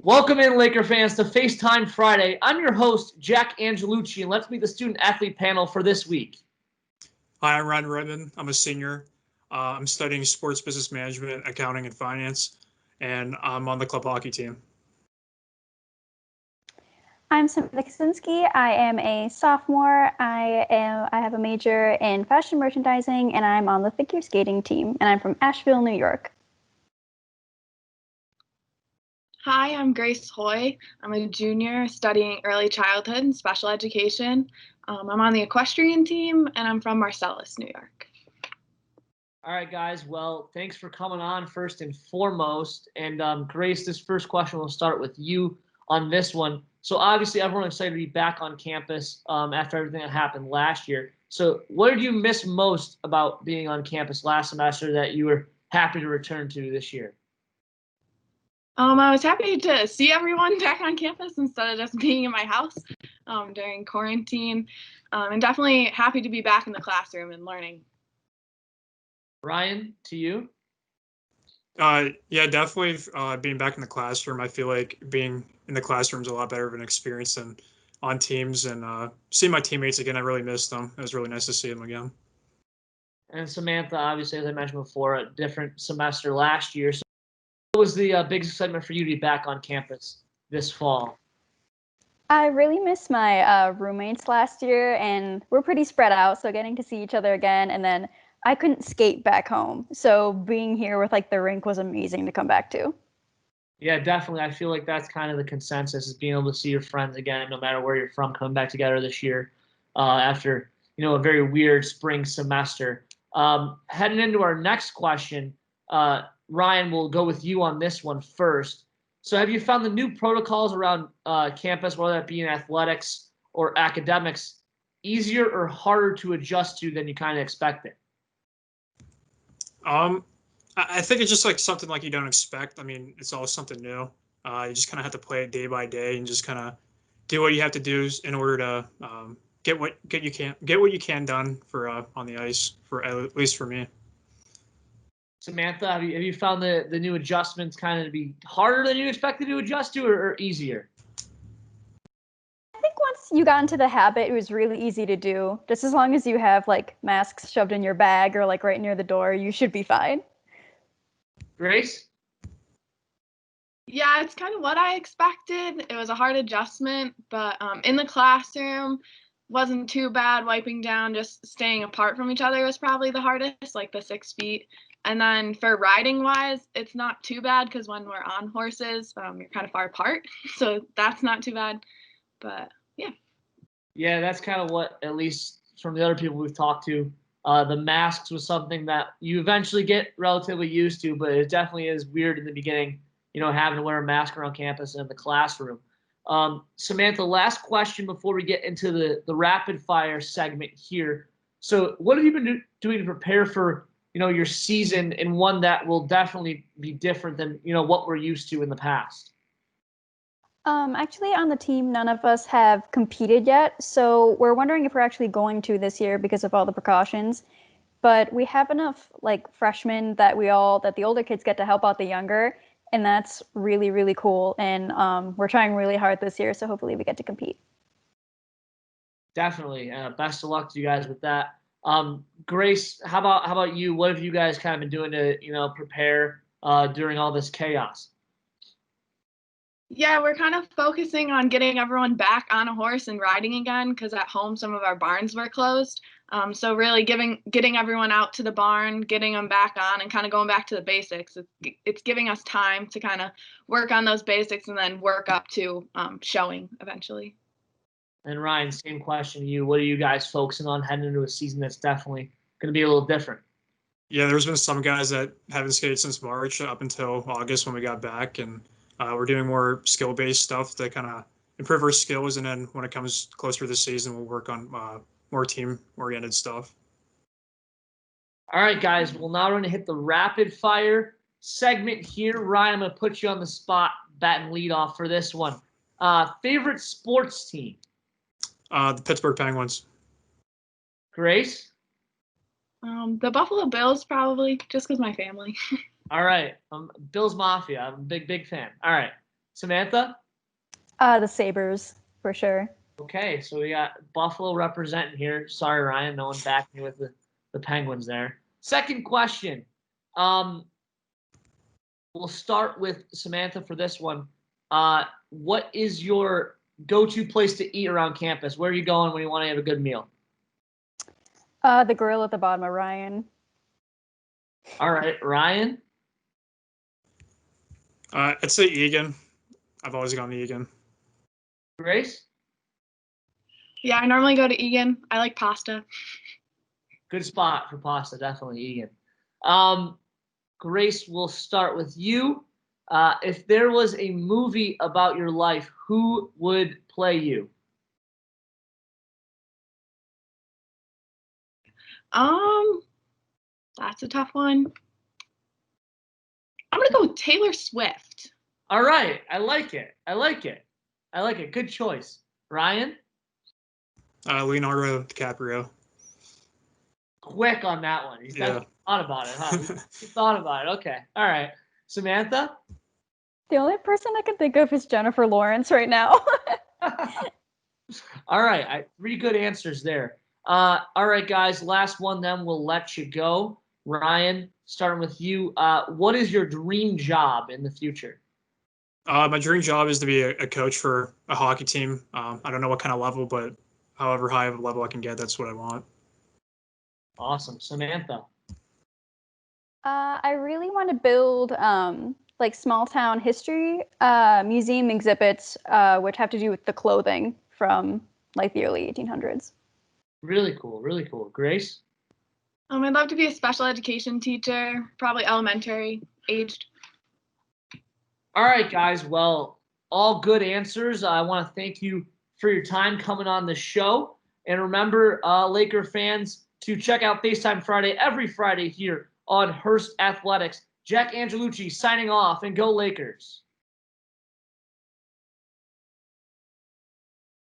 Welcome in, Laker fans, to Facetime Friday. I'm your host, Jack Angelucci, and let's meet the student-athlete panel for this week. Hi, I'm Ryan Rebmann. I'm a senior. I'm studying sports business management, accounting, and finance, and I'm on the club hockey team. I'm Samantha Kosinski. I am a sophomore. I have a major in fashion merchandising, and I'm on the figure skating team, and I'm from Asheville, New York. Hi, I'm Grace Hoey. I'm a junior studying early childhood and special education. I'm on the equestrian team, and I'm from Marcellus, New York. All right, guys. Well, thanks for coming on first and foremost. And Grace, this first question will start with you on this one. So obviously, everyone's excited to be back on campus after everything that happened last year. So what did you miss most about being on campus last semester that you were happy to return to this year? I was happy to see everyone back on campus instead of just being in my house during quarantine, and definitely happy to be back in the classroom and learning. Ryan, to you? Yeah, definitely being back in the classroom. I feel like being in the classroom is a lot better of an experience than on teams, and seeing my teammates again, I really missed them. It was really nice to see them again. And Samantha, obviously, as I mentioned before, a different semester last year. So what was the biggest excitement for you to be back on campus this fall? I really missed my roommates last year, and we're pretty spread out, so getting to see each other again, and then I couldn't skate back home, so being here with like the rink was amazing to come back to. Yeah, definitely. I feel like that's kind of the consensus, is being able to see your friends again, no matter where you're from, coming back together this year after a very weird spring semester. Heading into our next question, Ryan, we'll go with you on this one first. So have you found the new protocols around campus, whether that be in athletics or academics, easier or harder to adjust to than you kind of expected? I think it's just like something like you don't expect. I mean, it's always something new. You just kind of have to play it day by day and just kind of do what you have to do in order to get what you can done for on the ice, for at least for me. Samantha, have you found the new adjustments kind of to be harder than you expected to adjust to, or easier? I think once you got into the habit, it was really easy to do. Just as long as you have like masks shoved in your bag or like right near the door, you should be fine. Grace? Yeah, it's kind of what I expected. It was a hard adjustment, but in the classroom wasn't too bad. Wiping down, just staying apart from each other was probably the hardest, like the 6 feet. And then for riding wise, it's not too bad because when we're on horses, you're kind of far apart. So that's not too bad. But yeah. Yeah, that's kind of what, at least from the other people we've talked to, the masks was something that you eventually get relatively used to, but it definitely is weird in the beginning, having to wear a mask around campus and in the classroom. Samantha, last question before we get into the rapid fire segment here. So what have you been doing to prepare for, your season, and one that will definitely be different than, what we're used to in the past? Actually, on the team, none of us have competed yet, so we're wondering if we're actually going to this year because of all the precautions. But we have enough like freshmen that the older kids get to help out the younger, and that's really, really cool. And we're trying really hard this year, so hopefully we get to compete. Definitely. Best of luck to you guys with that. Grace, how about you? What have you guys kind of been doing to prepare during all this chaos? Yeah, we're kind of focusing on getting everyone back on a horse and riding again because at home some of our barns were closed. So really getting everyone out to the barn, getting them back on, and kind of going back to the basics. It's giving us time to kind of work on those basics and then work up to showing eventually. And Ryan, same question to you. What are you guys focusing on heading into a season that's definitely going to be a little different? Yeah, there's been some guys that haven't skated since March up until August when we got back, and we're doing more skill-based stuff to kind of improve our skills. And then when it comes closer to the season, we'll work on more team-oriented stuff. All right, guys. Well, now we're going to hit the rapid fire segment here. Ryan, I'm going to put you on the spot, bat and lead off for this one. Favorite sports team? The Pittsburgh Penguins. Grace? The Buffalo Bills, probably, just because my family. All right. Bills Mafia. I'm a big fan. All right. Samantha? The Sabres, for sure. Okay, so we got Buffalo representing here. Sorry, Ryan, no one backed me with the Penguins there. Second question. We'll start with Samantha for this one. What is your go-to place to eat around campus? Where are you going when you want to have a good meal? The grill at the bottom of Ryan. All right, Ryan? I'd say Egan. I've always gone to Egan. Grace? Yeah, I normally go to Egan. I like pasta. Good spot for pasta, definitely Egan. Grace, we'll start with you. If there was a movie about your life, who would play you? That's a tough one. I'm gonna go with Taylor Swift. All right, I like it. I like it. I like it. Good choice. Ryan? Leonardo DiCaprio. Quick on that one. He's definitely thought about it, huh? He thought about it. Okay. All right. Samantha? The only person I can think of is Jennifer Lawrence right now. All right. 3 good answers there. All right, guys. Last one, then we'll let you go. Ryan, starting with you. What is your dream job in the future? My dream job is to be a coach for a hockey team. I don't know what kind of level, but however high of a level I can get, that's what I want. Awesome. Samantha? I really want to build like small town history museum exhibits, which have to do with the clothing from like the early 1800s. Really cool. Really cool. Grace? I'd love to be a special education teacher, probably elementary aged. All right, guys. Well, all good answers. I want to thank you for your time coming on the show. And remember, Laker fans, to check out Facetime Friday every Friday here on Hearst Athletics. Jack Angelucci signing off, and go Lakers.